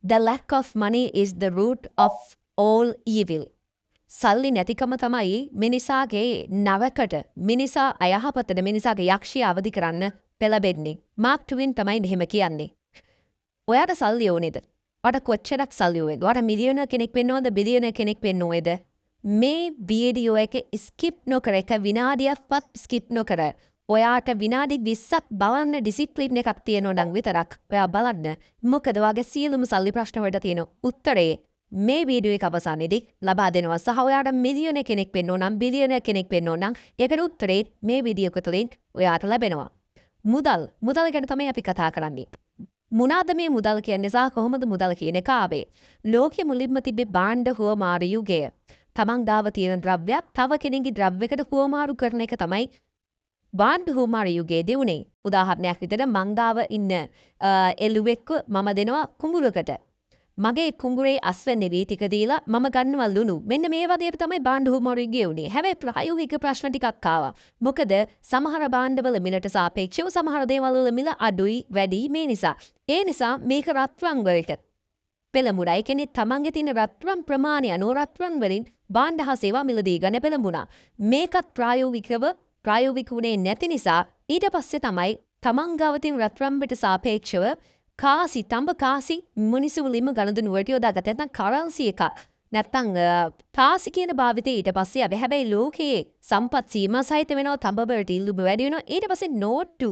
The lack of money is the root of all evil. සල්ලි නැතිකම තමයි මිනිසාගේ නවකට මිනිසා අයහපතට මිනිසාගේ යක්ෂය අවදි කරන්න පෙළඹෙන්නේ. මාක් ට්වෙන් තමයි මෙහෙම කියන්නේ. ඔයාට සල්ලි ඕනේද? ඔයාට කොච්චරක් සල්ලි ඕනේද? ඔයාට මිලියන කෙනෙක් වෙන්න ඕනද? බිලියන කෙනෙක් වෙන්න ඕනේද? මේ වීඩියෝ එක ස්කිප් නොකර එක විනාඩියක්වත් ස්කිප් නොකර ඔයාට විනාඩි 20ක් බලන්න ඩිසිප්ලින් එකක් තියෙනවා නම් විතරක් ඔයා බලන්න. මොකද ඔයාගේ සියලුම සල්ලි ප්‍රශ්න වලට තියෙන උත්තරේ මේ වීඩියෝ එක අවසානයේදී ලබා දෙනවා. සහ ඔයාට මිලියන කෙනෙක් වෙන්න ඕන නම් බිලියන කෙනෙක් වෙන්න ඕන නම් ඒකට උත්තරේ මේ වීඩියෝ එක තුළින් ඔයාට ලැබෙනවා. මුදල් ගැන තමයි අපි කතා කරන්නේ. මොනවාද මේ මුදල් කියන්නේ සහ කොහොමද මුදල් කියන එක ආවේ? ලෝකයේ මුලින්ම තිබ්බේ භාණ්ඩ හුවමාරු යුගය. තමන් ගාව තියෙන ද්‍රව්‍යයක් තව කෙනෙකුගේ ද්‍රව්‍යයකට හුවමාරු කරන එක තමයි භාණ්ඩ හුවමාරු යුගයේදී උනේ. උදාහරණයක් විදිහට මං ගාව ඉන්න එළුවෙක්ව මම දෙනවා කුඹුරකට. මගේ කුඹුරේ අස්වැන්නේ ටික දීලා මම ගන්නවා ලුණු. මෙන්න මේ වගේ තමයි භාණ්ඩ හුවමාරු යුගයේ උනේ. හැබැයි ප්‍රායෝගික ප්‍රශ්න ටිකක් ආවා. මොකද සමහර භාණ්ඩවල මිලට සාපේක්ෂව සමහර දේවල් වල මිල අඩුයි වැඩි මේ නිසා. ඒ නිසා මේක රත්රන් වලට පෙළඹුණා. ඒ කියන්නේ තමන්ගේ තියෙන රත්රන් ප්‍රමාණය අනුව රත්රන් වලින් භාණ්ඩ හා සේවා මිලදී ගන්න පෙළඹුණා. මේකත් ප්‍රායෝගික වුණේ නැති නිසා ඊට පස්සේ තමයි තමන් ගාව තියෙන රත්රන්ට සාපේක්ෂව තඹ කාසි මිනිස්සු මුලින්ම ගණදුනුවට යොදාගත්තා. නැත්නම් කරන්සි එක. නැත්නම් කාසි කියන භාවිතය ඊට පස්සේ ආවේ. හැබැයි ලෝකයේ සම්පත් සීමා සහිත වෙනවා, තඹ වලට ඉල්ලුම වැඩි වෙනවා. ඊට පස්සේ නෝට්ටු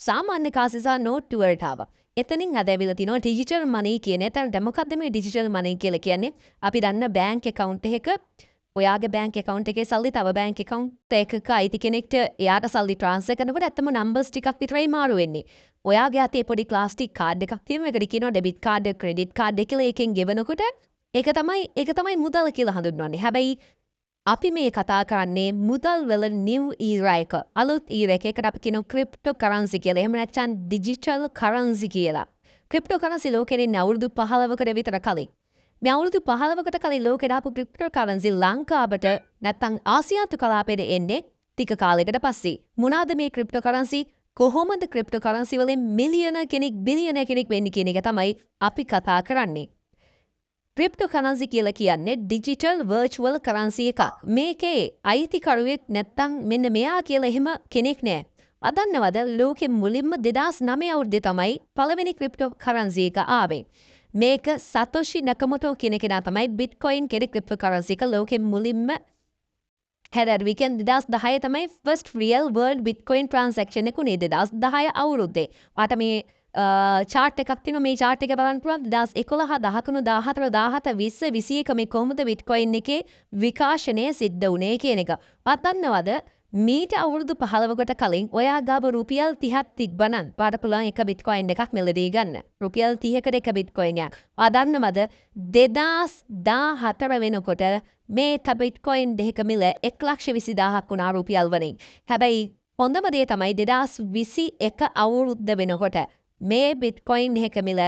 සාමාන්‍ය කාසි සහ නෝට්ටු වලට ආවා. එතනින් අද ඇවිල්ලා තිනවා ඩිජිටල් මනි කියන. එතනට මොකද්ද මේ ඩිජිටල් මනි කියලා කියන්නේ? අපි දන්න බැංක් account එකක ඔයාගේ බැංක් account එකේ සල්ලි තව බැංක් account එකක අයිති කෙනෙක්ට එයාට සල්ලි ට්‍රාන්ස්ෆර් කරනකොට ඇත්තම නම්බර්ස් ටිකක් විතරයි මාරු වෙන්නේ. ඔයාගේ අතේ පොඩි ප්ලාස්ටික් කාඩ් එකක් තියෙනවා. ඒකට කියනවා ඩෙබිට් කාඩ් එක, ක්‍රෙඩිට් කාඩ් එක කියලා. එකෙන් ගෙවනකොට ඒක තමයි මුදල් කියලා හඳුන්වන්නේ. හැබැයි අපි මේ කතා කරන්නේ මුදල් වල නිව් ඊරා එක. අලුත් ඊරා එක. ඒකට අපි කියනවා ක්‍රිප්ටෝ කරන්සි කියලා. එහෙම නැත්නම් ඩිජිටල් කරන්සි කියලා. ක්‍රිප්ටෝ කරන්සි ලෝකෙේ අවුරුදු 15කට විතර කලින් මේ අවුරුදු 15කට කලින් ලෝකෙට ආපු ක්‍රිප්ටෝ කරන්සි ලංකාවට නැත්නම් ආසියාතු කලාපයට එන්නේ ටික කාලයකට පස්සේ. මොනවාද මේ ක්‍රිප්ටෝ කරන්සි? කොහොමද ක්‍රිප්ටෝ කරන්සි වලින් මිලියන කෙනෙක් බිලියන කෙනෙක් වෙන්නේ කියන එක තමයි අපි කතා කරන්නේ. ක්‍රිප්ටෝ කරන්සි කියලා කියන්නේ ඩිජිටල් වර්චුවල් කරන්සි එකක්. මේකේ අයිතිකරුවෙක් නැත්නම් මෙන්න මෙයා කියලා එහෙම කෙනෙක් නෑ. අදන්නවද ලෝකෙ මුලින්ම 2009 අවුරුද්දේ තමයි පළවෙනි ක්‍රිප්ටෝ කරන්සි එක ආවේ. මේක සතෝෂි නකමොටෝ කියන කෙනා තමයි බිට්කොයින් කියන ක්‍රිප්ටෝ කරන්සි එක ලෝකෙ මුලින්ම හැදෑරුවේ. කියන්නේ 2010 තමයි first real world bitcoin transaction එක උනේ 2010 අවුරුද්දේ. ඔයාට මේ chart එකක් තියෙනවා. මේ chart එක බලන්න පුළුවන් 2011 13 14 17 20 21 මේ කොහොමද bitcoin එකේ විකාශනය සිද්ධ වුනේ කියන එක. ඔයාත් දන්නවද මීට අවුරුදු 15කට කලින් ඔයා ගාව රුපියල් 30ක් තිබ්බනම් පාට පුළුවන් එක බිට්කොයින් එකක් මිලදී ගන්න. රුපියල් 30කට එක බිට්කොයින් එකක්. ඔයා දන්නවද 2014 වෙනකොට මේ බිට්කොයින් දෙක මිල 1,20,000ක් වුණා රුපියල් වලින්. හැබැයි හොඳම දේ තමයි 2021 අවුරුද්ද වෙනකොට මේ බිට්කොයින් එක මිල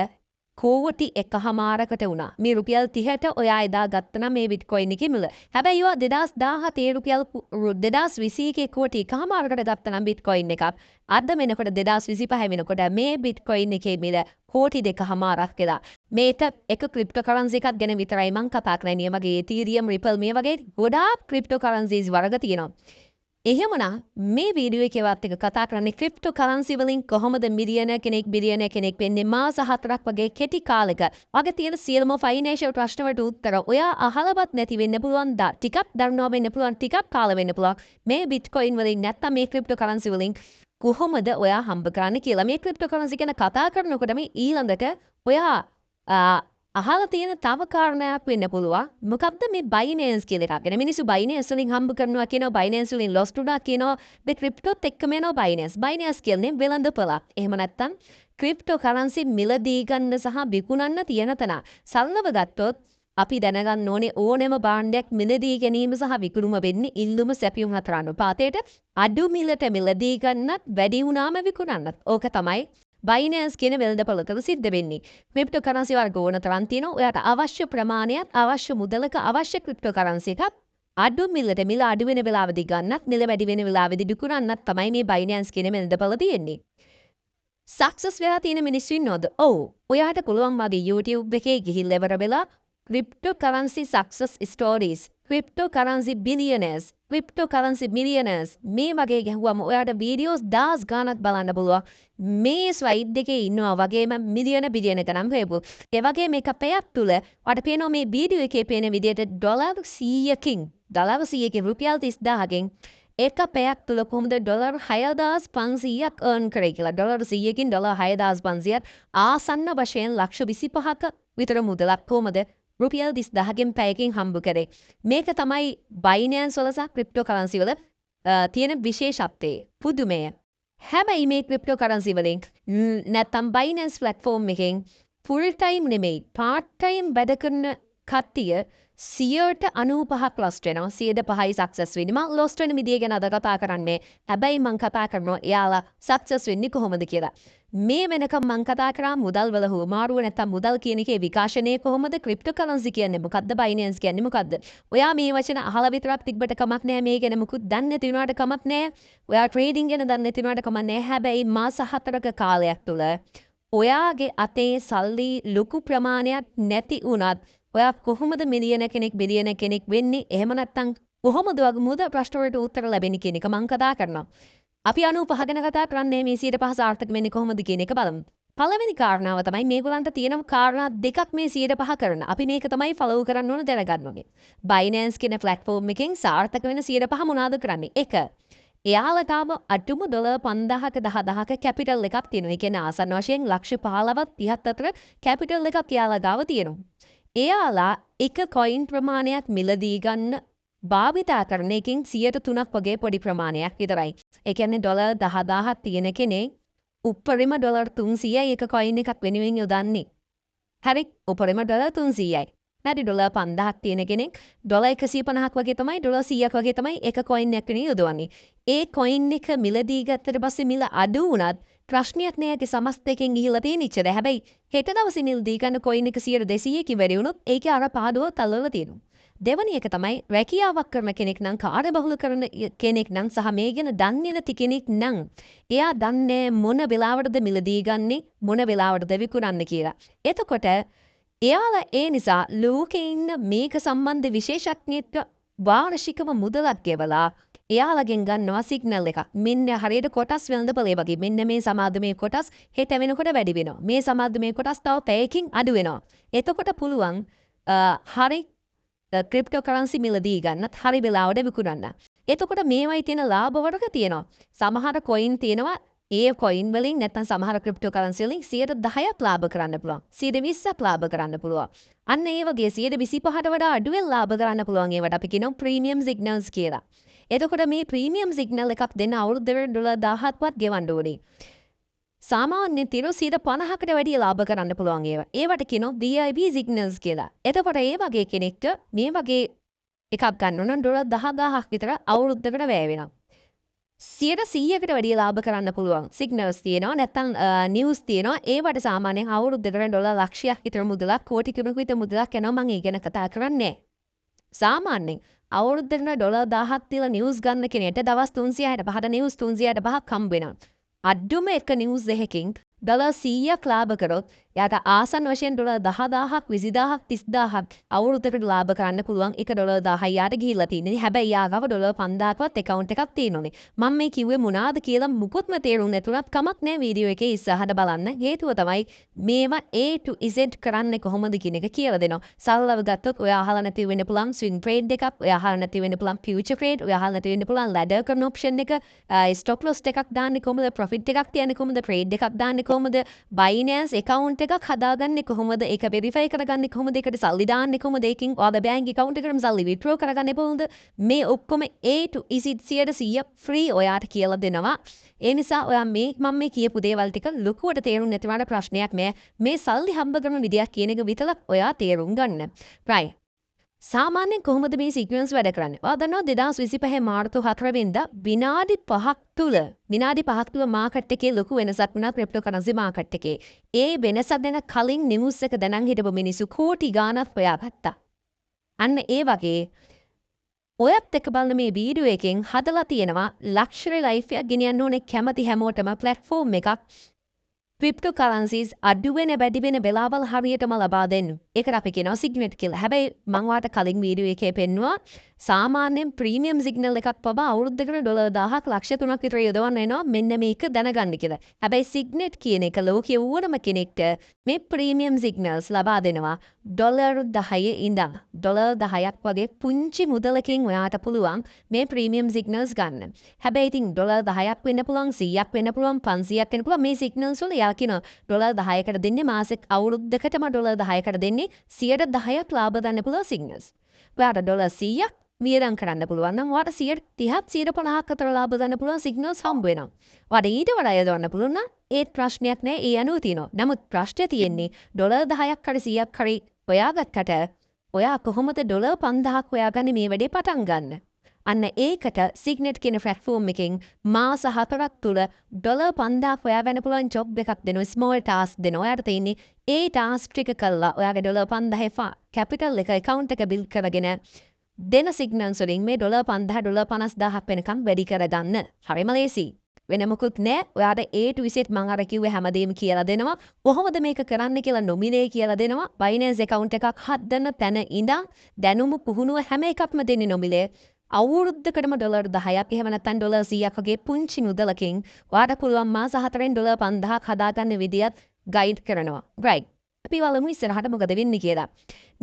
කෝටි 1.5කට වුණා. මේ රුපියල් 30ට ඔයා එදා ගත්තනම් මේ බිට්කොයින් එකේ මිල. හැබැයි ඒවා 2017 රුපියල් 2021 කෝටි 1.5කට ගත්තනම් බිට්කොයින් එකක්. අද වෙනකොට 2025 වෙනකොට මේ බිට්කොයින් එකේ මිල කෝටි 2.5ක් කියලා. මේක එක ක්‍රිප්ටෝ කරන්සි එකක් ගැන විතරයි මම කතා කරන්නේ. මේ වගේ Ethereum, Ripple මේ වගේ ගොඩාක් ක්‍රිප්ටෝ කරන්සිස් වර්ග තියෙනවා. එහෙමනම් මේ වීඩියෝ එකේවත් එක කතා කරන්නේ ක්‍රිප්ටෝ කරන්සි වලින් කොහොමද මිලියන කෙනෙක් බිලියන කෙනෙක් වෙන්නේ මාස 4ක් වගේ කෙටි කාලෙක. වගේ තියෙන සියලුම ෆයිනෑන්ෂල් ප්‍රශ්න වලට උත්තර ඔයා අහලවත් නැති වෙන්න පුළුවන්. ටිකක් දන්නවා වෙන්න පුළුවන්, ටිකක් කාල වෙන්න පුළුවන්. මේ බිට්කොයින් වලින් නැත්තම් මේ ක්‍රිප්ටෝ කරන්සි වලින් කොහොමද ඔයා හම්බ කරන්නේ කියලා. මේ ක්‍රිප්ටෝ කරන්සි ගැන කතා කරනකොට මේ ඊළඟට ඔයා අහලා තියෙන තව කාරණයක් වෙන්න පුළුවන්. මොකක්ද මේ බයිනෑන්ස් කියලා එකක්. ගැන මිනිස්සු බයිනෑන්ස් වලින් හම්බ කරනවා කියනවා, බයිනෑන්ස් වලින් ලොස් වුණා කියනවා. මේ ක්‍රිප්ටෝත් එක්කම යනවා බයිනෑන්ස්. බයිනෑන්ස් කියන්නේ වෙළඳපොළක්. එහෙම නැත්නම් ක්‍රිප්ටෝ කරන්සි මිලදී ගන්න සහ විකුණන්න තියෙන තැන. සරලව ගත්තොත් අපි දැනගන්න ඕනේ ඕනෑම භාණ්ඩයක් මිලදී ගැනීම සහ විකුණුම වෙන්නේ ඉල්ලුම සැපයුම් අතර අනුපාතයට. අඩු මිලට මිලදී ගන්නත් වැඩි වුණාම විකුණන්නත්. ඕක තමයි බයිනෑන්ස් කියන වෙළඳපොළක සිද්ධ වෙන්නේ. ක්‍රිප්ටෝ කරන්සි වර්ග ඕන තරම් තියෙනවා. ඔයාට අවශ්‍ය ප්‍රමාණයක් අවශ්‍ය මුදලක අවශ්‍ය ක්‍රිප්ටෝ කරන්සි එකක් අඩු මිලට මිල අඩු වෙන වෙලාවෙදී ගන්නත් මිල වැඩි වෙන වෙලාවෙදී විකුණන්නත් තමයි මේ බයිනෑන්ස් කියන වෙළඳපොළ තියෙන්නේ. සක්සස් වෙලා තියෙන මිනිස්සු ඉන්නවද? ඔව්. ඔයාට පුළුවන් වගේ YouTube එකේ ගිහිල්ලා ඉවර වෙලා cryptocurrency success stories, cryptocurrency billionaires, cryptocurrency millionaires මේ වගේ ගැහුවම ඔයාට වීඩියෝස් 1000 ගාණක් බලන්න පුළුවන්. මේ ස්ලයිඩ් එකේ ඉන්නවා වගේම මිලියන බිලියන ගණන් හොයපු. ඒ වගේම එක පැයක් තුල ඔයාට පේනවා මේ වීඩියෝ එකේ පේන විදිහට ඩොලර් 100කින් රුපියල් 30000කින් එක පැයක් තුළ කොහොමද ඩොලර් 6500ක් earn කරේ කියලා. ඩොලර් 100කින් ඩොලර් 6500ක් ආසන්න වශයෙන් ලක්ෂ 25ක විතර මුදලක් කොහොමද රුපියල් 30000කින් පැයකින් හම්බ කරේ. මේක තමයි Binance වල සහ cryptocurrency වල තියෙන විශේෂත්වය. පුදුමය. හැබැයි මේ cryptocurrency වලින් නැත්තම් Binance platform එකෙන් full time නෙමෙයි part time වැඩ කරන කට්ටිය 95ක් ලොස්ට් වෙනවා. 105යි සක්සස් වෙන්නේ. මම ලොස්ට් වෙන විදිය ගැන අද කතා කරන්නේ. හැබැයි මම කතා කරනවා එයාලා සක්සස් වෙන්නේ කොහොමද කියලා. මේ වෙනකම් මම කතා කරා මුදල් වල හුමාරුව නැත්තම් මුදල් කියන එකේ විකාශනය කොහොමද? ක්‍රිප්ටෝකරන්සි කියන්නේ මොකද්ද? බයිනෑන්ස් කියන්නේ මොකද්ද? ඔයා මේ වචන අහලා විතරක් තිබ්බට කමක් නැහැ. මේ ගැන මුකුත් දන්නේ නැති වුණාට කමක් නැහැ. ඔයා ට්‍රේඩින් ගැන දන්නේ නැති වුණාට කමක් නැහැ. හැබැයි මාස 4ක කාලයක් තුල ඔයාගේ අතේ සල්ලි ලොකු ප්‍රමාණයක් නැති වුණත් ඔයා කොහොමද මිලියන කෙනෙක් බිලියන කෙනෙක් වෙන්නේ? එහෙම නැත්නම් කොහොමද වගේ මුදල් ප්‍රශ්න වලට උත්තර ලැබෙන්නේ කියන එක මම කතා කරනවා. අපි 95 ගැන කතා කරන්නේ මේ 105 සාර්ථක වෙන්නේ කොහොමද කියන එක බලමු. පළවෙනි කාරණාව තමයි මේගොල්ලන්ට තියෙන කාරණා දෙකක් මේ 105 කරන. අපි මේක තමයි ෆලෝ කරන්න ඕන දැනගන්න ඕනේ. Binance කියන platform එකෙන් සාර්ථක වෙන 105 මොනවාද කරන්නේ? 1. එයාලා තාම අඩුම ඩොලර් 5000ක 10000ක කැපිටල් එකක් තියෙනවා. ඒ කියන්නේ ආසන්න වශයෙන් ලක්ෂ 15වත් 30ත් අතර කැපිටල් එකක් එයාලා ගාව තියෙනවා. එයාලා එක කොයින් ප්‍රමාණයක් මිලදී ගන්න භාවිතා කරන එකෙන් 3% වගේ පොඩි ප්‍රමාණයක් විතරයි. ඒ කියන්නේ ඩොලර් 10000ක් තියෙන කෙනෙක් උපරිම ඩොලර් 300යි එක කොයින් එකක් වෙනුවෙන් යොදන්නේ. හරි උපරිම ඩොලර් 300යි. නැති ඩොලර් 5000ක් තියෙන කෙනෙක් ඩොලර් 150ක් වගේ තමයි ඩොලර් 100ක් වගේ තමයි එක කොයින් එකක් වෙනුවෙන් යොදවන්නේ. ඒ කොයින් එක මිලදී ගත්තට පස්සේ මිල අඩු වුණත් ප්‍රශ්නයක් නෑ. ඒකේ සමස්තයෙන් ගිහිල්ලා තියෙන ඉච්චද. හැබැයි හෙට දවසේ මිලදී ගන්න කොයින් එක 100-200කින් වැඩි වුණොත් ඒකේ අර පාඩුව තල්ලලා තියෙනවා. දෙවැනි එක තමයි රැකියාවක් කරන කෙනෙක් නම් කාර්යබහුල කරන කෙනෙක් නම් සහ මේ ගැන දන්නේ නැති කෙනෙක් නම් එයා දන්නේ මොන වෙලාවටද මිලදී ගන්නේ මොන වෙලාවටද විකුණන්නේ කියලා. එතකොට එයාලා ඒ නිසා ලෝකේ ඉන්න මේක සම්බන්ධ විශේෂඥයෙක්ට වාර්ෂිකව මුදලක් ගෙවලා එයාලගෙන් ගන්නවා සිග්නල් එකක්. මෙන්න හරියට කොටස් වෙළඳපොලේ වගේ. මෙන්න මේ සමාදමේ කොටස් හෙට වෙනකොට වැඩි වෙනවා. මේ සමාදමේ කොටස් තව පැයකින් අඩු වෙනවා. එතකොට පුළුවන් හරි ක්‍රිප්ටෝකරන්සි මිලදී ගන්නත් හරි වෙලාවට විකුණන්න. එතකොට මේවයි තියෙන ලාභ වර්ග තියෙනවා. සමහර කොයින් තියෙනවා ඒ කොයින් වලින් නැත්නම් සමහර ක්‍රිප්ටෝකරන්සි වලින් 10%ක් ලාභ කරන්න පුළුවන්. 20%ක් ලාභ කරන්න පුළුවන්. අන්න ඒ වගේ 25%ට වඩා අඩුවෙන් ලාභ කරන්න පුළුවන්. ඒවට අපි කියනවා ප්‍රීමියම් සිග්නල්ස් කියලා. එතකොට මේ ප්‍රීමියම් සිග්නල් එකක් දෙන්න අවුරුද්දකට ඩොලර් 1000ක්වත් ගෙවන්න ඕනේ. සාමාන්‍යයෙන් 50%කට වැඩිය ලාභ කරන්න පුළුවන් ඒවා. ඒවට කියනවා DIB සිග්නල්ස් කියලා. එතකොට ඒ වගේ කෙනෙක්ට මේ වගේ එකක් ගන්න නම් ඩොලර් 10000ක් විතර අවුරුද්දකට වැය වෙනවා. 100%කට වැඩිය ලාභ කරන්න පුළුවන් සිග්නල්ස් තියෙනවා. නැත්නම් නිවුස් තියෙනවා. ඒවට සාමාන්‍යයෙන් අවුරුද්දකට ඩොලර් ලක්ෂයක් විතර මුදලක් කෝටි කිලෝක විතර මුදලක් යනවා. මම ඒ ගැන කතා කරන්නේ නැහැ. සාමාන්‍යයෙන් අවුරුද්දකට ඩොලර් 1000ක් තියලා නිවුස් ගන්න කෙනෙක්ට දවස් 365ට නිවුස් 365ක් හම්බ වෙනවා. අඩුම එක නිවුස් දෙකකින් ඩොලර් 100ක් ලාභ කරොත් එයාට ආසන්න වශයෙන් ඩොලර් 10000ක් 20000ක් 30000ක් අවුරුද්දකට ලාභ කරන්න පුළුවන්. එක ඩොලර් 1000 යාට ගිහිල්ලා තියෙන්නේ. හැබැයි යාගාව ඩොලර් 5000ක්වත් account එකක් තියෙනෝනේ. මම මේ කිව්වේ මොනවාද කියලා මුකුත්ම තේරුම් නැතුණත් කමක් නැහැ. වීඩියෝ එකේ ඉස්සරහට බලන්න. හේතුව තමයි මේවා A to Z කරන්නේ කොහොමද කියන එක කියලා දෙනවා. සරලව ගත්තොත් ඔයා අහලා නැති වෙන්න පුළුවන් swing trade එකක්. ඔයා අහලා නැති වෙන්න පුළුවන් future trade. ඔයා අහලා නැති වෙන්න පුළුවන් ladder කරන option එක. stop loss එකක් දාන්නේ කොහොමද? profit එකක් තියන්නේ කොහොමද? trade එකක් දාන්නේ කොහොමද? Binance account එකක් හදාගන්නේ කොහොමද? ඒක verify කරගන්නේ කොහොමද? ඒකට සල්ලි දාන්නේ කොහොමද? ඒකින් ඔයාගේ bank account එකටම සල්ලි withdraw කරගන්නේ කොහොමද? මේ ඔක්කොම A to Z 100% free ඔයාට කියලා දෙනවා. ඒ නිසා ඔයා මම මේ කියපු දේවල් ටික ලොකුවට තේරුම් නැති වුණාට ප්‍රශ්නයක් නෑ. මේ සල්ලි හම්බ කරන විදියක් කියන එක විතරක් ඔයා තේරුම් ගන්න. right. සාමාන්‍යයෙන් කොහොමද මේ සීක්වෙන්ස් වැඩ කරන්නේ? ඔයා දන්නවා 2025 මාර්තු 4 වෙනිදා විනාඩි 5ක් තුල මාකට් එකේ ලොකු වෙනසක් වුණා ක්‍රිප්ටෝකරන්සි මාකට් එකේ. ඒ වෙනස දෙන කලින් නිවුස් එක දැනන් හිටපු මිනිස්සු කෝටි ගාණක් හොයාගත්තා. අන්න ඒ වගේ ඔයත් එක්ක බලන මේ වීඩියෝ එකෙන් හදලා තියෙනවා ලක්ෂරි ලයිෆ් එකක් ගෙනියන්න ඕනේ කැමති හැමෝටම platform එකක් cryptocurrencies අඩුවෙන වැඩිවෙන වෙලාවල් හරියටම ලබා දෙන්න. ඒකට අපි කියනවා සිග්නට් කියලා. හැබැයි මම වාට කලින් වීඩියෝ එකේ පෙන්නුවා සාමාන්‍යයෙන් ප්‍රීමියම් සිග්නල් එකක් පවා අවුරුද්දකට ඩොලර් 1000ක් ලක්ෂ 3ක් විතර යොදවන්න එනවා මෙන්න මේක දැනගන්න කියලා. හැබැයි සිග්නට් කියන එක ලෝකයේ ඕනම කෙනෙක්ට මේ ප්‍රීමියම් සිග්නල්ස් ලබා දෙනවා ඩොලර් 10 ඉඳන් ඩොලර් 10ක් වගේ පුංචි මුදලකින් ඔයාට පුළුවන් මේ ප්‍රීමියම් සිග්නල්ස් ගන්න. හැබැයි ඉතින් ඩොලර් 10ක් වෙන්න පුළුවන් 100ක් වෙන්න පුළුවන් 500ක් වෙන්න පුළුවන් මේ සිග්නල්ස් වල යා කියන ඩොලර් 10කට දෙන්නේ මාසෙක අවුරුද්දකටම ඩොලර් 10කට දෙන්නේ 10%ක් ලාභ ගන්න පුළුවන් සිග්නල්ස්. ඔයාට ඩොලර් 100ක් වියදම් කරන්න පුළුවන් නම් ඔයාට 30ක් 50ක් අතර ලාභ ගන්න පුළුවන් සිග්නල්ස් හම්බ වෙනවා. ඔයාට ඊට වඩා යොදවන්න පුළුවන් නම් ඒත් ප්‍රශ්නයක් නෑ ඒ අනුව තියෙනවා. නමුත් ප්‍රශ්නේ තියෙන්නේ ඩොලර් 10ක් හරි 100ක් හරි ඔයාගත්තට ඔයා කොහොමද ඩොලර් 5000ක් හොයාගන්නේ මේ වැඩේ පටන් ගන්න? අන්න ඒකට සිග්නට් කියන platform එකෙන් මාස 4ක් තුල ඩොලර් 5000ක් හොයාගන්න පුළුවන් ජොබ් එකක් දෙනවා. ස්මෝල් ටාස්ක් දෙනවා. ඔයාට තියෙන්නේ ඒ ටාස්ක් ටික කළා ඔයාගේ ඩොලර් 5000 කැපිටල් එක account එක build කරගෙන දෙන සිග්නල්ස් වලින් මේ ඩොලර් 5000 ඩොලර් 50000ක් වෙනකම් වැඩි කරගන්න. හරිම ලේසි. වෙන මොකුත් නෑ. ඔයාට A to Z මම අර කිව්වේ හැමදේම කියලා දෙනවා. කොහොමද මේක කරන්න කියලා නොමිනේ කියලා දෙනවා. Binance account එකක් හදන්න තැන ඉඳන් දැනුම පුහුණුව හැම එකක්ම දෙන්නේ නොමිලේ. අවුරුද්දකටම ඩොලර් 10ක් එහෙම නැත්නම් ඩොලර් 100ක් වගේ පුංචි මුදලකින් ඔයාට පුළුවන් මාස 4ෙන් ඩොලර් 5000ක් හදාගන්න විදියත් ගයිඩ් කරනවා. right. අපි බලමු ඉස්සරහට මොකද වෙන්නේ කියලා.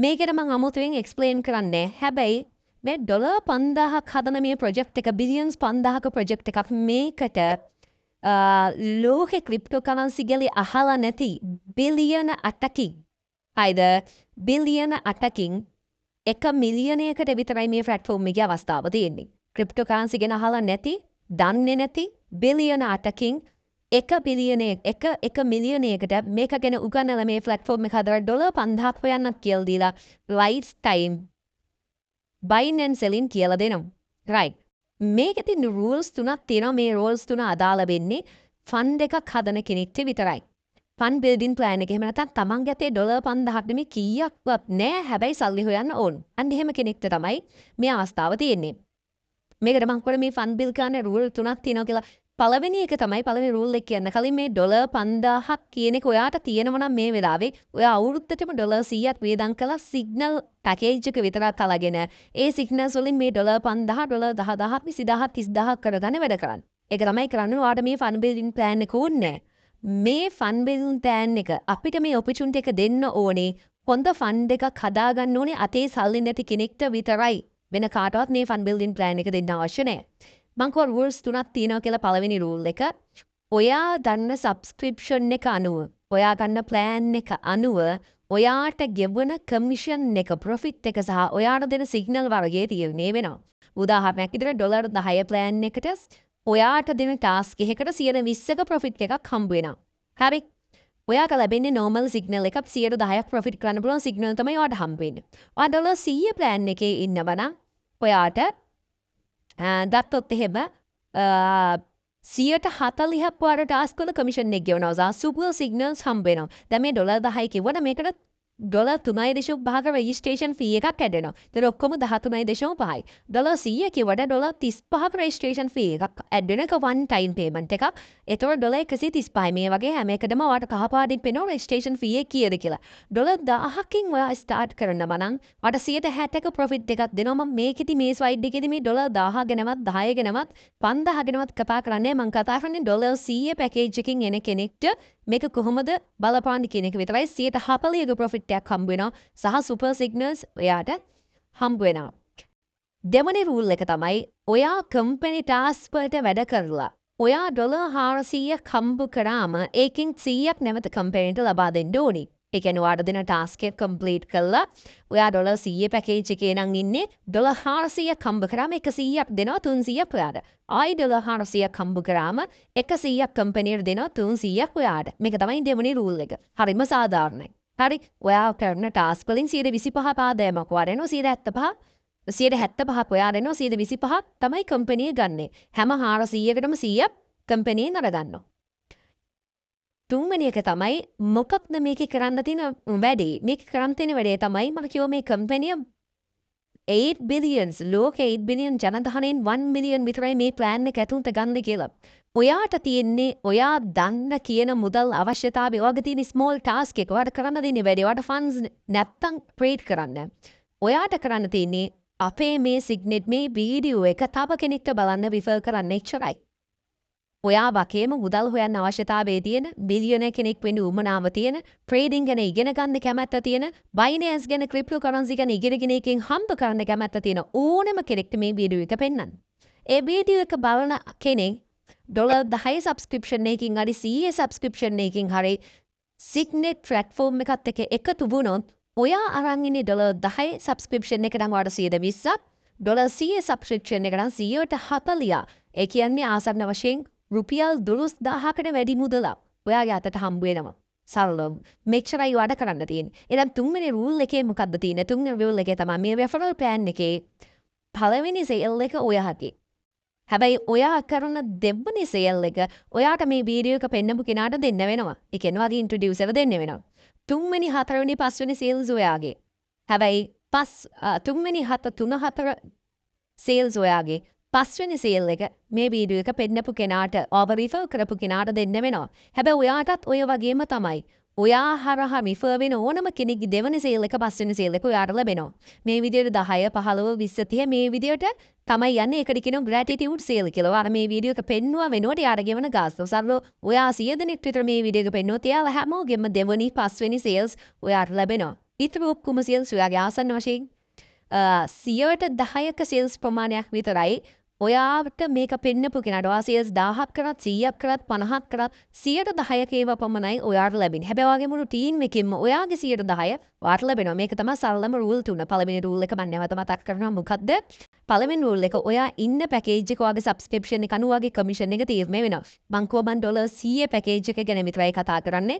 මේකට මම අමුතුවෙන් එක්ස්ප්ලেইন කරන්නේ. හැබැයි මේ ඩොලර් 5000ක් හදන මේ ප්‍රොජෙක්ට් එක බිලියන්ස් 5000ක ප්‍රොජෙක්ට් එකක් මේකට ලෝකේ ක්‍රිප්ටෝකරන්සි ගලේ අහලා නැති බිලියන 8කින් හයිද බිලියන 8කින් 1 මිලියනයකට විතරයි මේ ප්ලැට්ෆෝම් එකේ අවස්ථාව තියෙන්නේ. ක්‍රිප්ටෝකරන්සි ගැන අහලා නැති, දන්නේ නැති බිලියන 8කින් 1 මිලියනයකට මේක ගැන උගන්වලා මේ ප්ලැට්ෆෝම් එක හදලා ඩොලර් 5000ක් හොයන්නත් කියලා දීලා life time buying and selling කියලා දෙනවා. right. මේකේ තියෙන rules තුනක් තියෙනවා. මේ rules තුන අදාළ වෙන්නේ ෆන්ඩ් එකක් හදන කෙනෙක්ට විතරයි. ෆන්ඩ් බිල්ඩින් ප්ලෑන් එක එහෙම නැත්නම් තමන්ගේ අතේ ඩොලර් 5000ක් නෙමෙයි කීයක්වත් නෑ. හැබැයි සල්ලි හොයන්න ඕන. අන්න එහෙම කෙනෙක්ට තමයි මේ අවස්ථාව තියෙන්නේ. මේකට මම කොහොමද මේ ෆන්ඩ් බිල් කරන්න රූල් තුනක් තියෙනවා කියලා පළවෙනි එක තමයි පළවෙනි රූල් එක කියන්න කලින් මේ ඩොලර් 5000ක් කියන එක ඔයාට තියෙනවා නම් මේ වෙලාවේ ඔයා අවුරුද්දටම ඩොලර් 100ක් වේදම් කළා සිග්නල් පැකේජ් එක විතරක් අරගෙන ඒ සිග්නල්ස් වලින් මේ ඩොලර් 5000 ඩොලර් 10000 20000 30000 කරගන්න වැඩ කරන්න. ඒක තමයි කරන්නේ. ඔයාට මේ ෆන් බිල්ඩින් ප්ලෑන් එක ඕනේ. මේ ෆන් බිල්ඩින් ප්ලෑන් එක අපිට මේ ඔපචුනිටි එක දෙන්න ඕනේ. හොඳ ෆන්ඩ් එකක් හදාගන්න ඕනේ අතේ සල්ලි නැති කෙනෙක්ට විතරයි. වෙන කාටවත් මේ ෆන් බිල්ඩින් ප්ලෑන් එක දෙන්න අවශ්‍ය නැහැ. මං කෝ rules තුනක් තියෙනවා කියලා පළවෙනි rule එක. ඔයා ගන්න subscription එක අනුව, ඔයා ගන්න plan එක අනුව ඔයාට ගෙවන commission එක, profit එක සහ ඔයාට දෙන signal වර්ගයේ තීරණය වෙනවා. උදාහරණයක් විදිහට ඩොලර් 10 plan එකට ඔයාට දෙන task එකකට 120ක profit එකක් හම්බ වෙනවා. හරි. ඔයාට ලැබෙන්නේ normal signal එකක් 10%ක් profit කරන්න පුළුවන් signal තමයි ඔයාට හම්බ වෙන්නේ. ඔයා ඩොලර් 100 plan එකේ ඉන්නවා නම් ඔයාට දත්තොත් එහෙම 140ක් වාර ටාස්ක් වල කමිෂන් එක ගෙවනවා. සුපර් සිග්නල්ස් හම්බ වෙනවා. දැන් මේ ඩොලර් 10 කිව්වන මේකට ඩොලර් 3.5ක රෙජිස්ට්‍රේෂන් ෆී එකක් ඇදෙනවා. ඒතර ඔක්කොම 13.5යි. ඩොලර් 100 කිව්වට ඩොලර් 35ක රෙජිස්ට්‍රේෂන් ෆී එකක් ඇඩ් වෙන එක one time payment එකක්. ඒතර ඩොලර් 135යි. මේ වගේ හැම එකටම ඔයාලට කහපාටින් පේනවා රෙජිස්ට්‍රේෂන් ෆී එක කීයද කියලා. ඩොලර් 1000කින් ඔයා ස්ටාර්ට් කරනවා නම් ඔයාට 160ක ප්‍රොෆිට් එකක් දෙනවා. මම මේකෙදි මේ ස්ලයිඩ් එකේදී මේ ඩොලර් 1000 ගැනවත් 10 ගැනවත් 5000 ගැනවත් කතා කරන්නේ. මම කතා කරන්නේ ඩොලර් 100 පැකේජ් එකකින් එන කෙනෙක්ට මේක කොහොමද බලපාන්නේ කියන එක විතරයි. 140ක ප්‍රොෆිට් එකක් හම්බ වෙනවා සහ සුපර් සිග්නල්ස් ඔයාට හම්බ වෙනවා. දෙවැනි රූල් එක තමයි ඔයා කම්පැනි ටාස්ක් වලට වැඩ කරලා ඔයා ඩොලර් 400ක් හම්බ කරාම ඒකෙන් 100ක් නැවත කම්පැනිට ලබා දෙන්න ඕනි. ඒ කියන්නේ ඔයාට දෙන ටාස්ක් එක කම්ප්ලීට් කළා ඔයා ඩොලර් 100 පැකේජ් එකේ නම් ඉන්නේ ඩොලර් 400ක් හම්බ කරාම 100ක් දෙනවා 300ක් ඔයාට. ආයි ඩොලර් 400ක් හම්බ කරාම 100ක් කම්පැනියට දෙනවා 300ක් ඔයාට. මේක තමයි දෙවෙනි රූල් එක. හරිම සාධාරණයි. හරි. ඔයා කරන ටාස්ක් වලින් 125 පාදෑමක් ඔයාට එනවා 175 175ක් ඔයාට එනවා 125ක් තමයි කම්පැනිය ගන්නෙ. හැම 400කටම 100ක් කම්පැනියෙන් අරගන්නවා. තුන්වෙනි එක තමයි මොකක්ද මේකේ කරන්න තියෙන වැඩේ. මේක කරන්න තියෙන වැඩේ තමයි මම කිව්ව මේ කම්පැනිය 8 billions ලෝක 8 billion ජනගහනයෙන් 1 million විතරයි මේ plan එක ඇතුළත ගන්න කියලා. ඔයාට තියෙන්නේ ඔයා දන්න කියන මුදල් අවශ්‍යතාවය ඔයාගේ තියෙන small task එක ඔයාට කරන්න දෙන්නේ වැඩි. ඔයාට funds නැත්තම් trade කරන්න. ඔයාට කරන්න තියෙන්නේ අපේ මේ signet මේ වීඩියෝ එක තව කෙනෙක්ට බලන්න refer කරන්න එච්චරයි. ඔයා වගේම මුදල් හොයන්න අවශ්‍යතාවය තියෙන බිලියන කෙනෙක් වෙන්න උවමනාව තියෙන ට්‍රේඩින් ගැන ඉගෙන ගන්න කැමැත්ත තියෙන බයිනෑන්ස් ගැන ක්‍රිප්ටෝ කරන්සි ගැන ඉගෙනගෙන එකෙන් හම්බ කරන්න කැමැත්ත තියෙන ඕනම කෙනෙක්ට මේ වීඩියෝ එක පෙන්වන්න. ඒ වීඩියෝ එක බලන කෙනෙක් $10 subscription එකකින් හරි CA subscription එකකින් හරි Signet platform එකත් එක්ක එකතු වුණොත් ඔයා අරන් ඉන්නේ $10 subscription එකට නම් ඔයාට 120ක් $100 subscription එකට නම් 140. ඒ කියන්නේ ආසන්න වශයෙන් රුපියල් 12000කට වැඩි මුදලක් ඔයාගේ අතට හම්බ වෙනවා. සරලව මෙච්චරයි වැඩ කරන්න තියෙන්නේ. එහෙනම් තුන්වෙනි රූල් එකේ මොකද්ද තියෙන්නේ? තුන්වෙනි රූල් එකේ තමයි මේ referral plan එකේ පළවෙනි sale එක ඔයාගේ. හැබැයි ඔයා කරන දෙවෙනි sale එක ඔයාට මේ වීඩියෝ එක පෙන්නපු කෙනාට දෙන්න වෙනවා. ඒ කියන්නේ ඔයාගේ introducer දෙන්න වෙනවා. තුන්වෙනි හතරවෙනි පස්වෙනි sales ඔයාගේ. හැබැයි තුන්වෙනි තුන හතර sales ඔයාගේ. පස්වෙනි සේල් එක මේ වීඩියෝ එක පෙන්නපු කෙනාට ඕවර් රිෆර් කරපු කෙනාට දෙන්න වෙනවා. හැබැයි ඔයාටත් ඔය වගේම තමයි. ඔයා හරහා රිෆර් වෙන ඕනම කෙනෙක්ගේ දෙවෙනි සේල් එක පස්වෙනි සේල් එක ඔයාට ලැබෙනවා. මේ විදියට 10 15 20 30 මේ විදියට තමයි යන්නේ. ඒකට කියනවා gratitude sale කියලා. ඔයාලා මේ වීඩියෝ එක පෙන්නුවා වෙනකොට යාට ගෙවන ගාස්තු. සරලව ඔයා 100 දෙනෙක් විතර මේ වීඩියෝ එක පෙන්නුවොත් එයාලා හැමෝගෙම දෙවෙනි පස්වෙනි සේල්ස් ඔයාට ලැබෙනවා. ඊටු ඔක්කොම සේල්ස් ඔයාගේ ආසන්න වශයෙන් 10%ක සේල්ස් ප්‍රමාණයක් විතරයි ඔයාට මේක පෙන්නපු කෙනාට ඔයා සේල්ස් 1000ක් කරත් 100ක් කරත් 50ක් කරත් 110ක ඒවා පමණයි ඔයාට ලැබෙන්නේ. හැබැයි ඔයාගේ මුළු ටීම් එකකින්ම ඔයාගේ 110 ඔයාට ලැබෙනවා. මේක තමයි සරලම රූල් 3. පළවෙනි රූල් එක මම නැවත මතක් කරනවා. මොකද්ද? පළවෙනි රූල් එක ඔයා ඉන්න පැකේජ් එක ඔයාගේ සබ්ස්ක්‍රිප්ෂන් එක අනුව ඔයාගේ කමිෂන් එක තීරණය වෙනවා. මං කිව්වා මං $100 පැකේජ් එක ගැන විතරයි කතා කරන්නේ.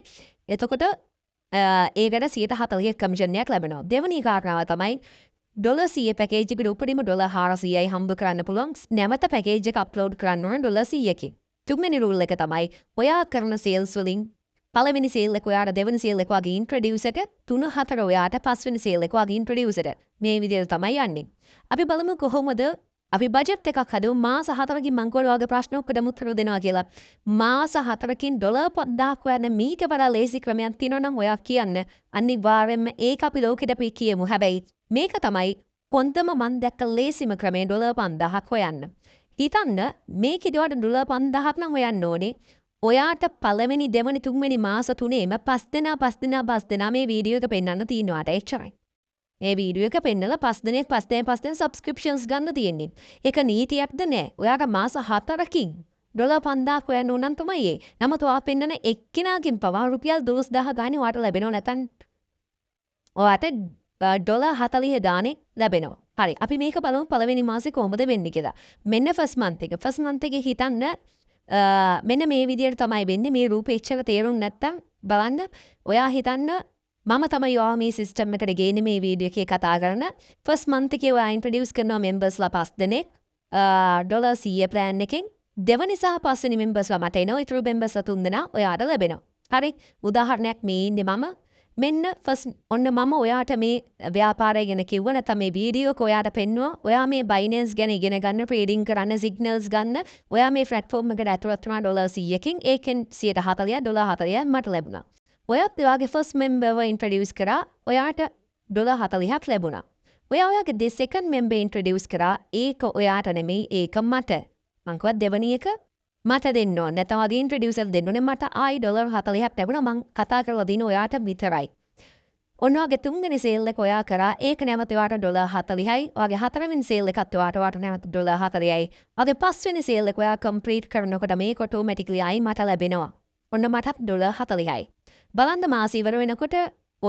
එතකොට ඒකට 140ක කමිෂන් එකක් ලැබෙනවා. දෙවෙනි කාරණාව තමයි $100 පැකේජ් එකට උපරිම $400යි හම්බ කරන්න පුළුවන්. නැවත පැකේජ් එක අප්ලෝඩ් කරන්න ඕන $100කින්. තුන්වෙනි රූල් එක තමයි ඔයා කරන සේල්ස් වලින් පළවෙනි සේල් එක ඔයාට දෙවෙනි සේල් එක වගේ ඉන්ට්‍රොඩියුස් එක 3 4 ඔයාට පස්වෙනි සේල් එක වගේ ඉන්ට්‍රොඩියුස් එක. මේ විදිහට තමයි යන්නේ. අපි බලමු කොහොමද අපි බජට් එකක් හදුව මාස 4කින් මං කොහොමද ඔයාගේ ප්‍රශ්න ඔක්කොටම උත්තර දෙනවා කියලා. මාස 4කින් $5000ක් වන්න මීට වඩා ලේසි ක්‍රමයක් තියෙනවා නම් ඔයා කියන්න. අනිවාර්යයෙන්ම ඒක අපි ලෝකෙට අපි කියමු. හැබැයි මේක තමයි කොන්දම මන් දැක්ක ලේසිම ක්‍රමේ $5000ක් හොයන්න. හිතන්න මේකෙදි ඔයාට $5000ක් නම් හොයන්න ඕනේ. ඔයාට පළවෙනි දෙවෙනි තුන්වෙනි මාස තුනේම 5 දෙනා මේ වීඩියෝ එක පෙන්වන්න තියෙනවාට එච්චරයි. මේ වීඩියෝ එක පෙන්නලා 5 දෙනෙක් සබ්ස්ක්‍රිප්ෂන්ස් ගන්න තියෙන්නේ. ඒක නීතියක්ද නෑ. ඔයාට මාස 4කින් $5000ක් හොයන්න ඕන නම් තමයි ඒ. නමුත් ඔයා පෙන්නන එක්කිනාකින් පවා රුපියල් 12000 ගානේ ඔයාට ලැබෙනව නැතන් ඔයාට $40 ගානේ ලැබෙනවා. හරි. අපි මේක බලමු පළවෙනි මාසේ කොහොමද වෙන්නේ කියලා. මෙන්න ෆස්ට් මන්ත් එක. ෆස්ට් මන්ත් එකේ හිතන්න මෙන්න මේ විදියට තමයි වෙන්නේ. මේ රූපේ ඉච්චර තේරුම් නැත්තම් බලන්න. ඔයා හිතන්න මම තමයි ඔයා මේ සිස්ටම් එකට ගේන්නේ මේ වීඩියෝ එකේ කතා කරන. ෆස්ට් මන්ත් එකේ ඔයා ඉන්ට්‍රොඩියුස් කරනවා මෙම්බර්ස්ලා 5 දෙනෙක්. $100 ප්ලෑන් එකෙන් දෙවනි සහ පස්වෙනි මෙම්බර්ස්ලා මට එනවා. ඊටු මෙම්බර්ස්ලා 3 දෙනා ඔයාට ලැබෙනවා. හරි. උදාහරණයක් මේ ඉන්නේ මම මෙන්න ඔන්න මම ඔයාට මේ ව්‍යාපාරය ගැන කිව්ව නැත්නම් මේ වීඩියෝ එක ඔයාට පෙන්නුවා. ඔයා මේ බයිනන්ස් ගැන ඉගෙන ගන්න, ට්‍රේඩින් කරන්න, සිග්නල්ස් ගන්න. ඔයා මේ ප්ලැට්ෆෝම් එකට ඇතුළත් වුණා $100කින්. ඒකෙන් 140 මට ලැබුණා. ඔයත් ඔයාගේ ෆස්ට් මෙම්බර්ව ඉන්ට්‍රොඩියුස් කරා. ඔයාට $40ක් ලැබුණා. ඔයාගේ දෙසෙකන්ඩ් මෙම්බර් ඉන්ට්‍රොඩියුස් කරා. ඒක ඔයාට නෙමෙයි, ඒක මට. මං කිව්වා දෙවෙනි එක මට දෙන්න ඕන. නැත්නම් වගේ ඉන්ට්‍රොඩියුසර් දෙන්න ඕනේ. මට ආයි $40ක් ලැබුණා. මං කතා කරලා දින ඔයාට විතරයි. ඔන්න ඔයාගේ තුන්වෙනි සේල් එක ඔයා කරා. ඒක නැවත ඔයාට $40යි. ඔයාගේ හතරවෙනි සේල් එකත් ඔයාට නැවත $40යි. ඔයාගේ පස්වෙනි සේල් එක ඔයා කම්ප්ලීට් කරනකොට මේක ඔටෝමැටිකලි ආයි මට ලැබෙනවා. ඔන්න මටත් $40යි. බලන්න මාස ඉවර වෙනකොට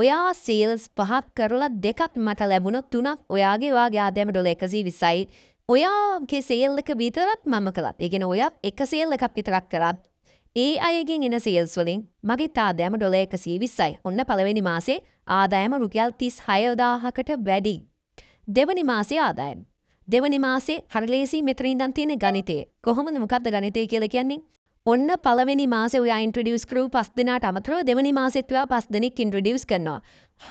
ඔයා සේල්ස් 5ක් කරලා 2ක් මට ලැබුණොත් 3ක් ඔයාගේ ආදායම $120යි. ඔයාගේ සේල් එක විතරක් මම කළත්. ඒ කියන්නේ ඔයා එක සේල් එකක් විතරක් කරත් ඒ අයගෙන් එන සේල්ස් වලින් මගේ ආදායම $120යි. ඔන්න පළවෙනි මාසේ ආදායම රුපියල් 36000කට වැඩි. දෙවෙනි මාසේ ආදායම. දෙවෙනි මාසේ හරි ලේසි මෙතන ඉඳන් තියෙන ගණිතය. කොහොමද මොකක්ද ගණිතය කියලා කියන්නේ? ඔන්න පළවෙනි මාසේ ඔයා ඉන්ට්‍රොඩියුස් කරපු 5 දෙනාට අමතරව දෙවෙනි මාසෙත් ඔයා 5 දෙනෙක් ඉන්ට්‍රොඩියුස් කරනවා.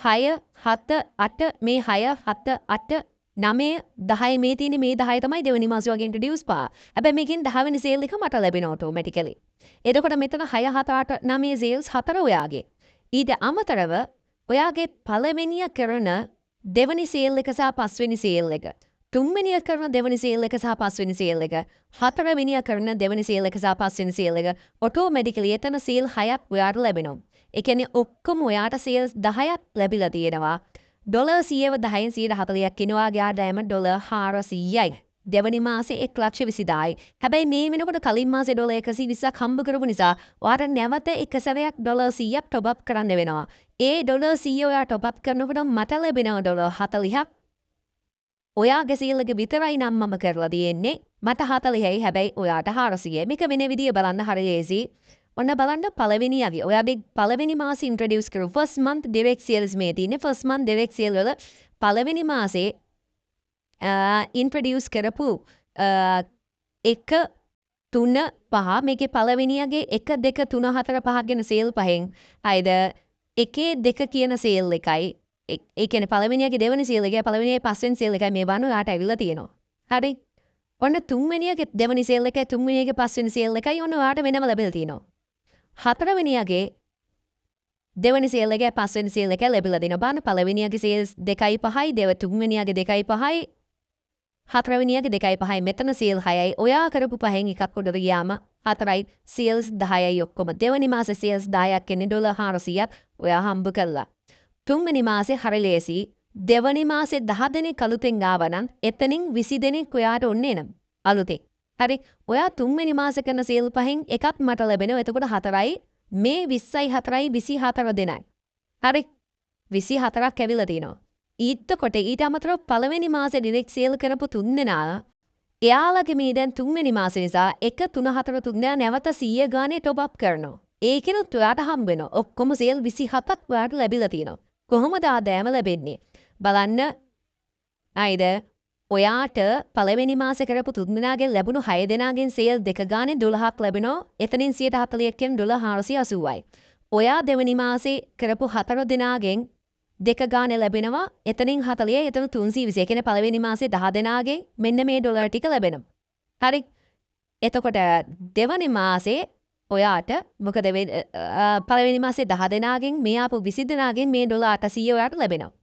6 7 8 මේ 6 7 8 9 10 මේ තියෙන්නේ මේ 10 තමයි දෙවෙනි මාසේ වගේ ඉන්ට්‍රොඩියුස් පා. හැබැයි මේකෙන් 10 වෙනි සේල් එක මට ලැබෙනවා ඔටෝමැටිකලි. එතකොට මෙතන 6 7 8 9 සේල්ස් 4 ඔයාගේ. ඊට අමතරව ඔයාගේ පළවෙනිය කරන දෙවනි සේල් එක සහ පස්වෙනි සේල් එක. තුන්වෙනිය කරන දෙවනි සේල් එක සහ පස්වෙනි සේල් එක. හතරවෙනිය කරන දෙවනි සේල් එක සහ පස්වෙනි සේල් එක ඔටෝමැටිකලි එතන සේල් 6ක් ඔයාට ලැබෙනවා. ඒ කියන්නේ ඔක්කොම ඔයාට සේල්ස් 10ක් ලැබිලා තියෙනවා. ඩොලර් 100ව 10න් 140ක් කිනවාගේ ආදායම ඩොලර් 400යි. දෙවනි මාසේ 1,20,000යි. හැබැයි මේ වෙනකොට කලින් මාසේ ඩොලර් 120ක් හම්බ කරපු නිසා ඔයාට නැවත එක සැරයක් ඩොලර් 100ක් টොප් අප් කරන්න වෙනවා. ඒ ඩොලර් 100 ඔයා টොප් අප් කරනකොට මට ලැබෙනවා ඩොලර් 40ක්. ඔයාගේ සීල් එක විතරයි නම් මම කරලා තියෙන්නේ. මට 40යි හැබැයි ඔයාට 400යි. මේක වෙන විදිය බලන්න හරි ලේසි. ඔන්න බලන්න පළවෙනි යවි. ඔයාගේ පළවෙනි මාසේ ඉන්ට්‍රොඩියුස් කරපු ෆස්ට් මන්ත් ඩිරෙක්ට් සේල්ස් මේ තියෙන්නේ. ෆස්ට් මන්ත් ඩිරෙක්ට් සේල් වල පළවෙනි මාසේ ඉන්ට්‍රොඩියුස් කරපු 1 3 5 මේකේ පළවෙනියගේ 1 2 3 4 5 කියන සේල් පහෙන් අයද 1 2 කියන සේල් එකයි ඒ කියන්නේ පළවෙනියගේ දෙවෙනි සේල් එකයි පළවෙනියගේ පස්වෙනි සේල් එකයි මේ බාන ඔයාට ඇවිල්ලා තියෙනවා. හරි. ඔන්න තුන්වෙනියගේ දෙවෙනි සේල් එකයි තුන්වෙනියගේ පස්වෙනි සේල් එකයි ඔන්න ඔයාට වෙනම ලැබිලා තියෙනවා. හතරවෙනියගේ දෙවනි සේල් එකයි පස්වෙනි සේල් එකයි ලැබිලා දෙනවා. බලන්න පළවෙනියගේ සේල්ස් 2.5යි තුන්වෙනියගේ 2.5යි හතරවෙනියගේ 2.5යි මෙතන සේල් 6යි. ඔයා කරපු පහෙන් එකක් උඩට ගියාම 4යි සේල්ස් 10යි ඔක්කොම. දෙවනි මාසේ සේල්ස් 10ක් කියන්නේ ඩොලර් 400ක් ඔයා හම්බ කළා. තුන්වෙනි මාසේ හරි ලේසි. දෙවනි මාසේ 10 දෙනෙක් අලුතෙන් ආවනම් එතනින් 20 දෙනෙක් ඔයාට ඔන්නේ නම් අලුතෙන්. හරි. ඔයා තුන්වෙනි මාසේ කරන සේල් පහෙන් එකක් මට ලැබෙනවා. එතකොට 4යි මේ 20යි 4යි 24 දෙනයි. හරි. 24ක් ඇවිල්ලා තිනවා. ඊටකොට ඊට අමතරව පළවෙනි මාසේ ඩිරෙක්ට් සේල් කරපු තුන්දෙනා එයාලගේ මේ දැන් තුන්වෙනි මාසේ නිසා 1 3 4 තුන්දෙනා නැවත 100 ගානේ টොප් අප් කරනවා. ඒකෙනුත් ඔයාට හම්බ වෙනවා. ඔක්කොම සේල් 27ක් ඔයාට ලැබිලා තිනවා. කොහොමද ආදායම ලැබෙන්නේ? බලන්න. ආයිද ඔයාට පළවෙනි මාසේ කරපු තුන්දෙනාගෙන් ලැබුණු 6 දෙනාගෙන් සේල් 2 ගානේ 12ක් ලැබෙනවා. එතනින් 140ක් කියන ඩොලර් 480යි. ඔයා දෙවෙනි මාසේ කරපු 4 දෙනාගෙන් 2 ගානේ ලැබෙනවා. එතනින් 40යි එතන 320. ඒ කියන්නේ පළවෙනි මාසේ 10 දෙනාගෙන් මෙන්න මේ ඩොලර් ටික ලැබෙනවා. හරි. එතකොට දෙවෙනි මාසේ ඔයාට මොකද පළවෙනි මාසේ 10 දෙනාගෙන් මේ ආපු 20 දෙනාගෙන් මේ ඩොලර් 800 ඔයාට ලැබෙනවා.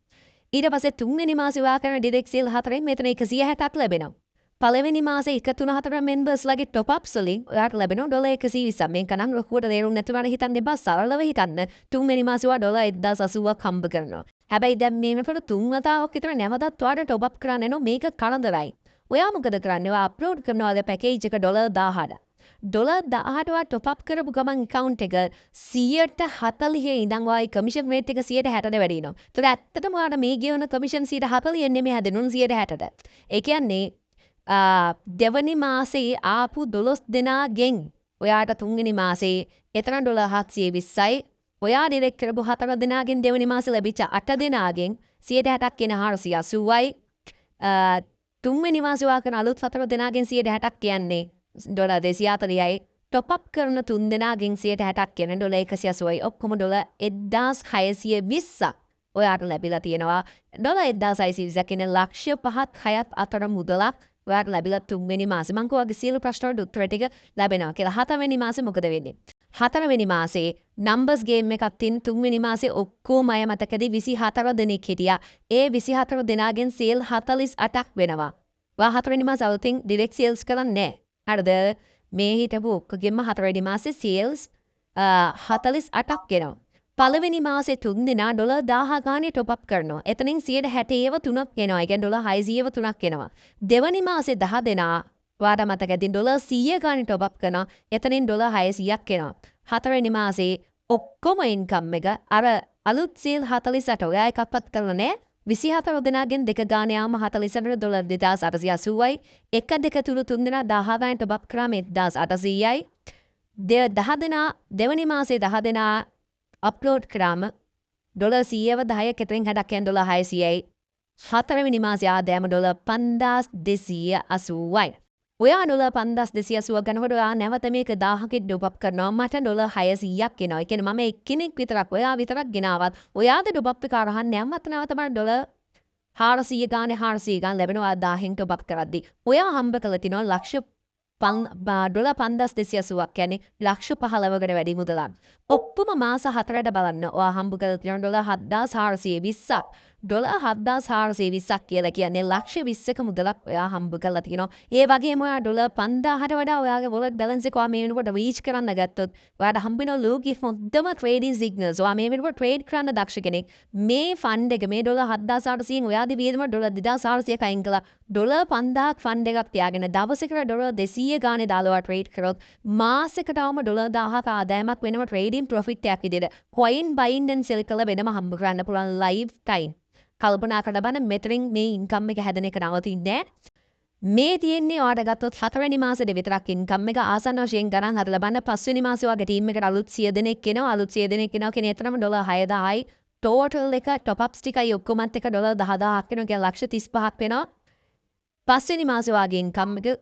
ඊට පස්සේ තුන්වෙනි මාසේ ඔයා කරන ඩිරෙක්ට් සේල් 4න් මෙතන 160ක් ලැබෙනවා. පළවෙනි මාසේ 1 3 4 මෙම්බර්ස්ලාගේ টොප් අප්ස් වලින් ඔයාට ලැබෙනවා ඩොලර් 120ක්. මේක නම් ලොකුවට තේරුම් නැතුවම හිතන්න එපා. සරලව හිතන්න. තුන්වෙනි මාසේ ඔයා ඩොලර් 1080ක් හම්බ කරනවා. හැබැයි දැන් මේ වෙනකොට තුන් වතාවක් විතර නැවතත් ඔයාට টොප් අප් කරන්න එනවා. මේක කරදරයි. ඔයා මොකද කරන්නේ? ඔයා අප්ලෝඩ් කරනවා පැකේජ් එක ඩොලර් 1000ට. ඩොලර් 1000ට ඔයා টොප් අප් කරපු ගමන් account එක 140 ඉඳන් ඔයාගේ කමිෂන් රේට් එක 160ට වැඩි වෙනවා. ඒතර ඇත්තටම ඔයාට මේ ගෙවන කමිෂන් 140 නෙමෙයි හැදෙනුන් 160ට. ඒ කියන්නේ දෙවනි මාසේ ආපු 12 දෙනාගෙන් ඔයාට තුන්වෙනි මාසේ එතන ඩොලර් 720යි. ඔයා ඩිරෙක්ට් කරපු 4 දෙනාගෙන් දෙවනි මාසේ ලැබිච්ච 8 දෙනාගෙන් 160ක් කියන 480යි. තුන්වෙනි මාසේ ඔයා කරන අලුත් 4 දෙනාගෙන් 160ක් කියන්නේ ඩොලර් 240යි. টොප් අප් කරන 3 දෙනාගෙන් 160ක් කියන ඩොලර් 180යි. ඔක්කොම ඩොලර් 1620ක් ඔයාට ලැබිලා තියෙනවා. ඩොලර් 1620 කියන ලක්ෂ 5ත් 6ත් අතර මුදලක් ඔයාට ලැබිලා තුන්වෙනි මාසේ. මං කෝවාගේ සියලු ප්‍රශ්න වලට උත්තර ටික ලැබෙනවා කියලා. හතරවෙනි මාසේ මොකද වෙන්නේ? හතරවෙනි මාසේ නම්බර්ස් ගේම් එකක් තින් තුන්වෙනි මාසේ ඔක්කොම අය මතකදී 24 දෙනෙක් හිටියා. ඒ 24 දෙනාගෙන් සේල් 48ක් වෙනවා. ඔයා හතරවෙනි මාසේ අලුතින් ඩිරෙක්ට් සේල්ස් කරන්නේ නැහැ. හරිද? මේ හිටපු ඔක්කොගෙම හතරවෙනි මාසේ සේල්ස් 48ක් එනවා. පළවෙනි මාසේ 3 දෙනා ඩොලර් 1000 ගානේ টොප් අප් කරනවා. එතනින් 160ව 3ක් එනවා. ඒ කියන්නේ ඩොලර් 600ව 3ක් එනවා. දෙවනි මාසේ 10 දෙනා ඔයාට මතක ඇතින් ඩොලර් 100 ගානේ টොප් අප් කරනවා. එතනින් ඩොලර් 600ක් එනවා. හතරවෙනි මාසේ ඔක්කොම ඉන්කම් එක අර අලුත් සේල් 48 ඔයා එකක්වත් කරලා නැහැ. 24 දෙනාගෙන් 2 ගානේ යාම 48 ඩොලර් 2880යි. 1 2 3 3 දෙනා 1000 ගානේ টොප් අප් කරාම 1800යි. 10 දෙනා දෙවනි මාසේ 10 දෙනා අප්ලෝඩ් කරාම ඩොලර් 100ව 10 කෙතරින් 60ක් යන ඩොලර් 600යි. හතරවෙනි මාසේ ආදායම ඩොලර් 5280යි. ඔයා ඩොලර් 5280 ගන්නකොට ඔයා නැවත මේක 1000කින් ඩොප් අප් කරනවා. මට ඩොලර් 600ක් එනවා. ඒ කියන්නේ මම එක්කෙනෙක් විතරක් ඔයා විතරක් ගෙනාවත් ඔයාද ඩොප් අප් එක අරහන් නැවත මම ඩොලර් 400 ගානේ 400 ගාන ලැබෙනවා 1000න් ටොප් අප් කරද්දී. ඔයා හම්බ කළ තිනවා ලක්ෂ ඩොලර් 5280ක් කියන්නේ ලක්ෂ 15කට වැඩි මුදලක්. ඔක්කොම මාස 4ට බලන්න ඔයා හම්බ කරලා තියෙන ඩොලර් 7420ක්. ඩොලර් 7420ක් කියලා කියන්නේ ලක්ෂ 20ක මුදලක් ඔයා හම්බ කරලා තියෙනවා. ඒ වගේම ඔයා ඩොලර් 5000ට වඩා ඔයාගේ වොලට් බැලන්ස් එක ඔයා මේ වෙනකොට රීච් කරන්න ගත්තොත් ඔයාට හම්බ වෙන ලෝකෙ හොඳම ට්‍රේඩින් සිග්නල්ස්. ඔයා මේ වෙනකොට ට්‍රේඩ් කරන්න දක්ෂ කෙනෙක්. මේ ෆන්ඩ් එක මේ ඩොලර් 7800න් ඔයාගේ වියදම ඩොලර් 2400ක අයින් කළා. ඩොලර් 5000ක් ෆන්ඩ් එකක් තියාගෙන දවසකට ඩොලර් 200 ගානේ දාලා ට්‍රේඩ් කරොත් මාසෙකටම ඩොලර් 1000ක ආදායමක් වෙනම ට්‍රේඩින් ප්‍රොෆිට් එකක් විදිහට කොයින් බයින්ඩ් ඇන්ඩ් සෙල් කරලා වෙනම හම්බ කරන්න පුළුවන් ලයිව් ටයිම්. කල්පනා කරලා බලන්න මෙතනින් මේ ඉන්කම් එක හැදෙන එක නවතින්නේ නැහැ. මේ තියෙන්නේ ඔයාට ගත්තොත් 4 වෙනි මාසෙට විතරක් ඉන්කම් එක ආසන්න වශයෙන් ගණන් හදලා බලන්න 5 වෙනි මාසේ වගේ ටීම් එකට අලුත් 100 දෙනෙක් එනවා අලුත් 100 දෙනෙක් එනවා කියන එතරම් ඩොලර් 6000යි ටෝටල් එක টොප් අප්ස් ටිකයි ඔක්කොමත් එක ඩොලර් 10000ක් වෙනවා කියන ලක්ෂ 35ක් වෙනවා 5 වෙනි මාසේ වගේ ඉන්කම් එක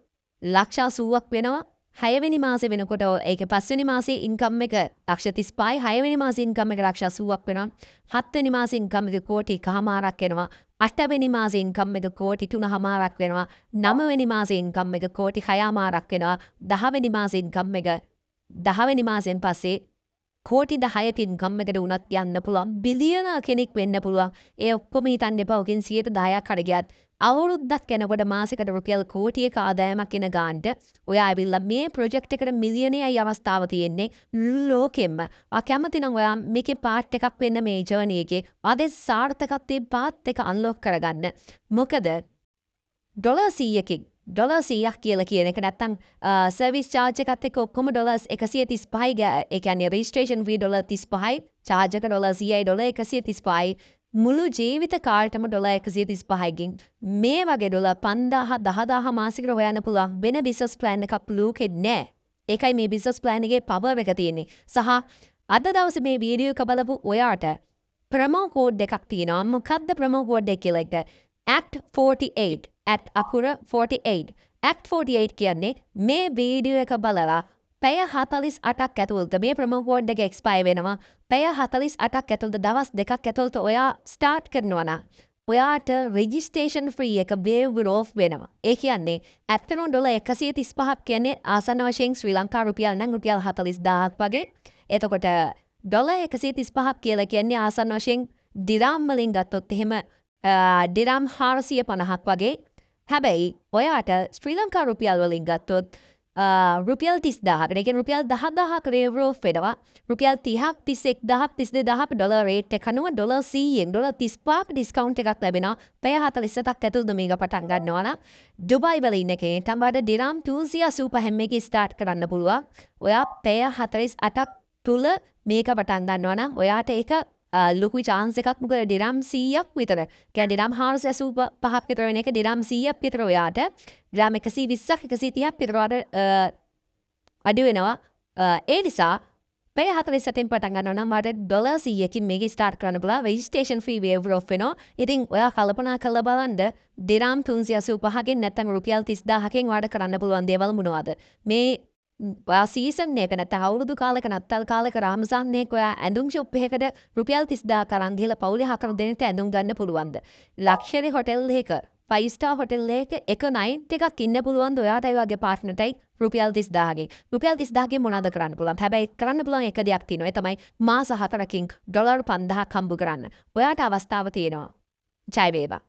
ලක්ෂ 80ක් වෙනවා 6 වෙනි මාසේ වෙනකොට ඒක 5 වෙනි මාසේ ඉන්කම් එක ලක්ෂ 35යි 6 වෙනි මාසේ ඉන්කම් එක ලක්ෂ 80ක් වෙනවා 7 වෙනි මාසේ ඉන්කම් එක කෝටි 1කමාරක් වෙනවා 8 වෙනි මාසේ ඉන්කම් එක කෝටි 3කමාරක් වෙනවා 9 වෙනි මාසේ ඉන්කම් එක කෝටි 6කමාරක් වෙනවා 10 වෙනි මාසේ ඉන්කම් එක 10 වෙනි මාසෙන් පස්සේ කෝටි 10ක ඉන්කම් එකට උනත් යන්න පුළුවන් බිලියන කෙනෙක් වෙන්න පුළුවන් ඒ ඔක්කොම හිතන්න එපා ඔකින් 10%ක් හරි ගියත් අවුරුද්දක් යනකොට මාසෙකට රුපියල් කෝටියක ආදායමක් එන ගානට ඔයා ඇවිල්ලා මේ ප්‍රොජෙක්ට් එකට මිලියනයයි අවස්ථාව තියෙන්නේ ලෝකෙම්ම. ඔයා කැමති නම් ඔයා මේකේ පාර්ට් එකක් වෙන්න මේ ජර්නි එකේ. ආදේ සාර්ථකත්වයේ පාත් එක අන්ලොක් කරගන්න. මොකද ඩොලර් 100කින් ඩොලර් 100ක් කියලා කියන එක නැත්තම් සර්විස් චාර්ජ් එකත් එක්ක ඔක්කොම ඩොලර් 135යි ඒ කියන්නේ රෙජිස්ට්‍රේෂන් ෆී ඩොලර් 35යි චාර්ජ් එක ඩොලර් 100යි ඩොලර් 135යි මුළු ජීවිත කාලෙටම ඩොලර් 135කින් මේ වගේ ඩොලර් 5000 10000 මාසිකට හොයන්න පුළුවන් වෙන බිස්නස් ප්ලෑන් එකක් ලෝකෙ නෑ. ඒකයි මේ බිස්නස් ප්ලෑන් එකේ පවර් එක තියෙන්නේ. සහ අද දවසේ මේ වීඩියෝ එක බලපු ඔයාට ප්‍රොමෝ කෝඩ් එකක් තියෙනවා. මොකක්ද ප්‍රොමෝ කෝඩ් එක කියලා එක? ACT48 at අකුර 48 ACT 48 කියන්නේ මේ වීඩියෝ එක බලලා පැය 48ක් ඇතුළත මේ ප්‍රොමෝ කෝඩ් එක එක්ස්පයර් වෙනවා. පැය 48ක් ඇතුළත දවස් දෙකක් ඇතුළත ඔයා ස්ටාර්ට් කරනවා නම් ඔයාට රෙජිස්ට්‍රේෂන් ෆ්‍රී එක වේවර් ඔෆ් වෙනවා. ඒ කියන්නේ ඇත්තටම ඩොලර් 135ක් කියන්නේ ආසන්න වශයෙන් ශ්‍රී ලංකා රුපියල් නම් රුපියල් 40000ක් වගේ. එතකොට ඩොලර් 135ක් කියලා කියන්නේ ආසන්න වශයෙන් දිරාම් වලින් ගත්තොත් එහෙම දිරාම් 450ක් වගේ. හැබැයි ඔයාට ශ්‍රී ලංකා රුපියල් වලින් ගත්තොත් රුපියල් 30000කට ඒ කියන්නේ රුපියල් 10000ක රේවර් ඔෆ් වෙනවා. රුපියල් 30ක් 31000ක් 32000ක් ඩොලර් රේට් එක කනුව ඩොලර් 100න් ඩොලර් 35ක් ඩිස්කවුන්ට් එකක් ලැබෙනවා. පැය 47ක් ඇතුළත මේක පටන් ගන්නවා නම් ඩුබායි වල ඉන්න කෙනෙක් තමයි දිරාම් 285 එකේ ස්ටාර්ට් කරන්න පුළුවන්. ඔයා පැය 48ක් තුල මේක පටන් ගන්නවා නම් ඔයාට ඒක ලොකු chance එකක් මොකද දිරම් 100ක් විතර. කියන්නේ දිරම් 485ක් විතර වෙන එක දිරම් 100ක් විතර ඔයාට දිරම් 120ක් 130ක් විතර අඩු වෙනවා. ඒ නිසා පැය 47න් පටන් ගන්නවා නම් වාට ඩොලර් 100කින් මේක ස්ටාර්ට් කරන්න පුළුවන්. රෙජිස්ට්‍රේෂන් ෆී වේවර් ඔෆ් වෙනවා. ඉතින් ඔයා කල්පනා කරලා බලන්න දිරම් 385කින් නැත්නම් රුපියල් 30000කින් වාට කරන්න පුළුවන් දේවල් මොනවද? මේ සීසන් එක නැත්නම් අවුරුදු කාලයක නත්තල් කාලයක රාමසන්නේක ඔයා ඇඳුම් ෂොප් එකකට රුපියල් 30000ක් අරන් ගිහලා පවුලේ හතර දෙනෙක්ට ඇඳුම් ගන්න පුළුවන්ද? ලක්ෂරි හොටෙල් එකක 5 star හොටෙල් එකක නයිට් එකක් ඉන්න පුළුවන්ද ඔයාට ඒ වගේ පාර්ට්නර්ටයි රුපියල් 30000කින්? රුපියල් 30000කින් මොනවද කරන්න පුළුවන්? හැබැයි කරන්න පුළුවන් එක දෙයක් තියෙනවා. ඒ තමයි මාස 4කින් ඩොලර් 5000ක් හම්බ කරන්න. ඔයාට අවස්ථාව තියෙනවා. ජය වේවා.